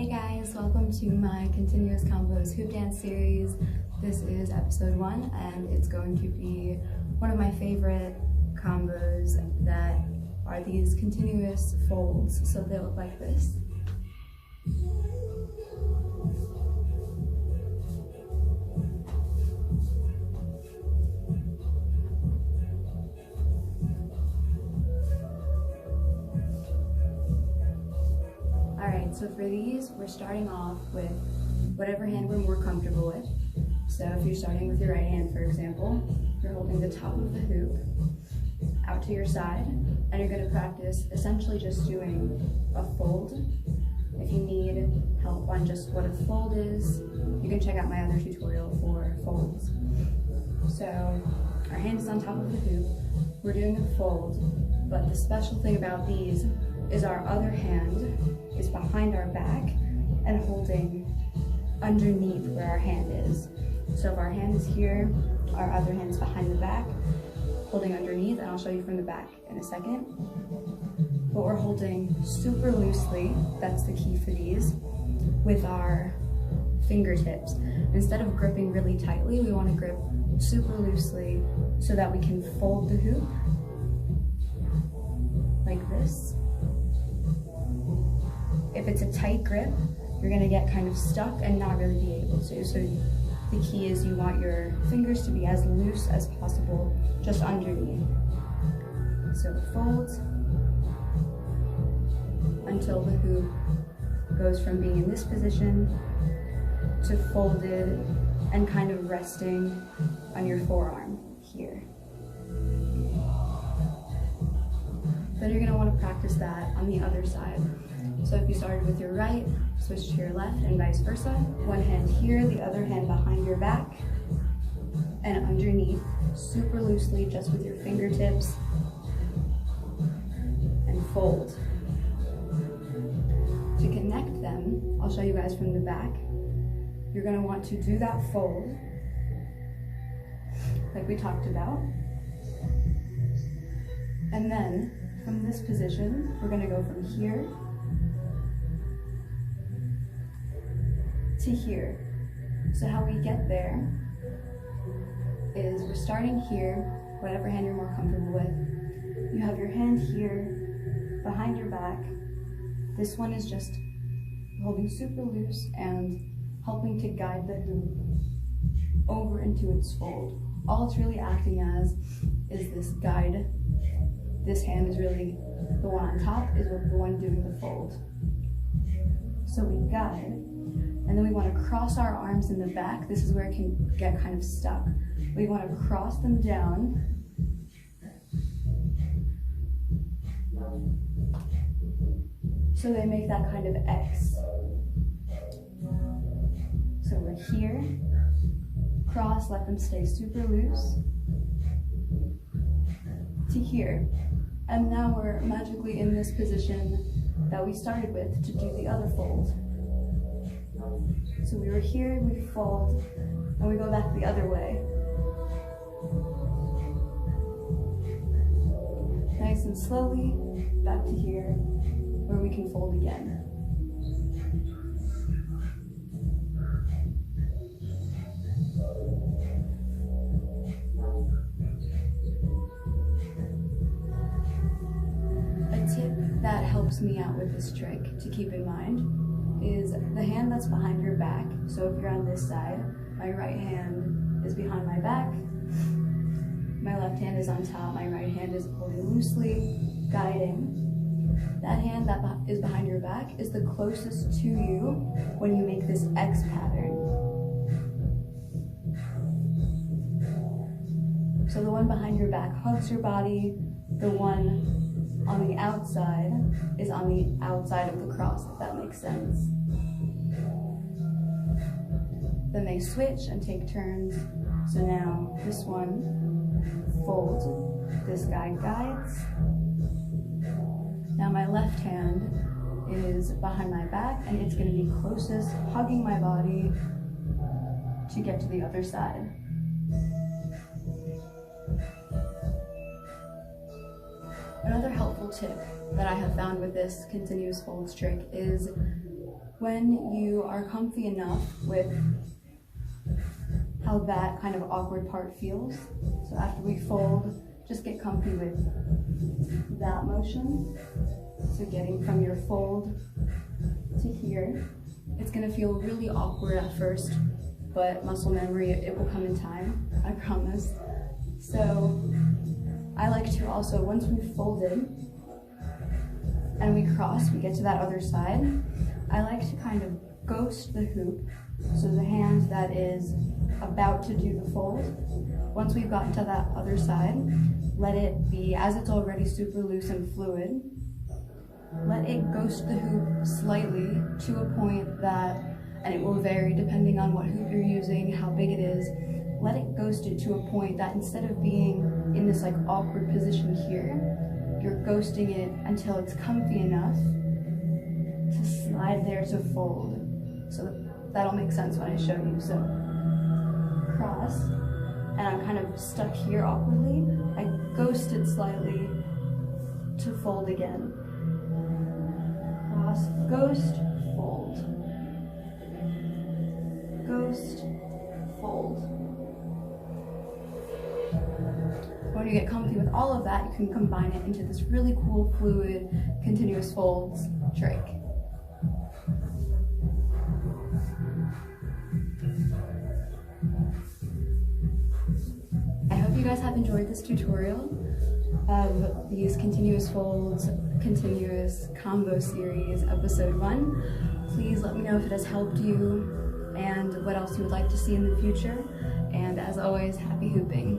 Hey guys, welcome to my continuous combos hoop dance series. This is episode 1 and it's going to be one of my favorite combos that are these continuous folds. So they look like this. So for these, we're starting off with whatever hand we're more comfortable with. So if you're starting with your right hand, for example, you're holding the top of the hoop out to your side, and you're going to practice essentially just doing a fold. If you need help on just what a fold is, you can check out my other tutorial for folds. So our hand is on top of the hoop, we're doing a fold, but the special thing about these is our other hand is behind our back and holding underneath where our hand is. So if our hand is here, our other hand is behind the back, holding underneath, and I'll show you from the back in a second. But we're holding super loosely, that's the key for these, with our fingertips. Instead of gripping really tightly, we want to grip super loosely so that we can fold the hoop like this. If it's a tight grip, you're gonna get kind of stuck and not really be able to. So the key is you want your fingers to be as loose as possible, just underneath. So it folds until the hoop goes from being in this position to folded and kind of resting on your forearm here. Then you're gonna wanna practice that on the other side. So if you started with your right, switch to your left and vice versa. One hand here, the other hand behind your back and underneath, super loosely, just with your fingertips, and fold. To connect them, I'll show you guys from the back. You're gonna want to do that fold, like we talked about. And then, from this position, we're gonna go from here to here. So how we get there is we're starting here, whatever hand you're more comfortable with. You have your hand here, behind your back. This one is just holding super loose and helping to guide the hoop over into its fold. All it's really acting as is this guide. This hand is really the one on top, is the one doing the fold. So we guide. And then we want to cross our arms in the back. This is where it can get kind of stuck. We want to cross them down. So they make that kind of X. So we're here, cross, let them stay super loose, to here. And now we're magically in this position that we started with to do the other fold. So we were here, we fold, and we go back the other way. Nice and slowly, back to here, where we can fold again. A tip that helps me out with this trick to keep in mind is the hand that's behind your back. So if you're on this side, my right hand is behind my back, my left hand is on top, my right hand is holding loosely, guiding. That hand that is behind your back is the closest to you when you make this X pattern. So the one behind your back hugs your body, the one on the outside is on the outside of the cross, if that makes sense. Then they switch and take turns. So now this one folds, this guy guides. Now my left hand is behind my back and it's going to be closest, hugging my body to get to the other side. Another helpful tip that I have found with this continuous folds trick is When you are comfy enough with how that kind of awkward part feels, so after we fold, just get comfy with that motion. So getting from your fold to here, it's gonna feel really awkward at first, but muscle memory, it will come in time, I promise. So I like to also, once we've folded and we cross, we get to that other side, I like to kind of ghost the hoop. So the hand that is about to do the fold, once we've gotten to that other side, let it be, as it's already super loose and fluid, let it ghost the hoop slightly to a point that, and it will vary depending on what hoop you're using, how big it is, let it ghost it to a point that instead of being in this like awkward position here, you're ghosting it until it's comfy enough to slide there to fold. So that'll make sense when I show you. So cross, and I'm kind of stuck here awkwardly. I ghost it slightly to fold again. Cross, ghost, fold. Ghost, fold. When you get comfy with all of that, you can combine it into this really cool, fluid, continuous folds trick. I hope you guys have enjoyed this tutorial of these continuous folds, continuous combo series, episode 1. Please let me know if it has helped you and what else you would like to see in the future. And as always, happy hooping.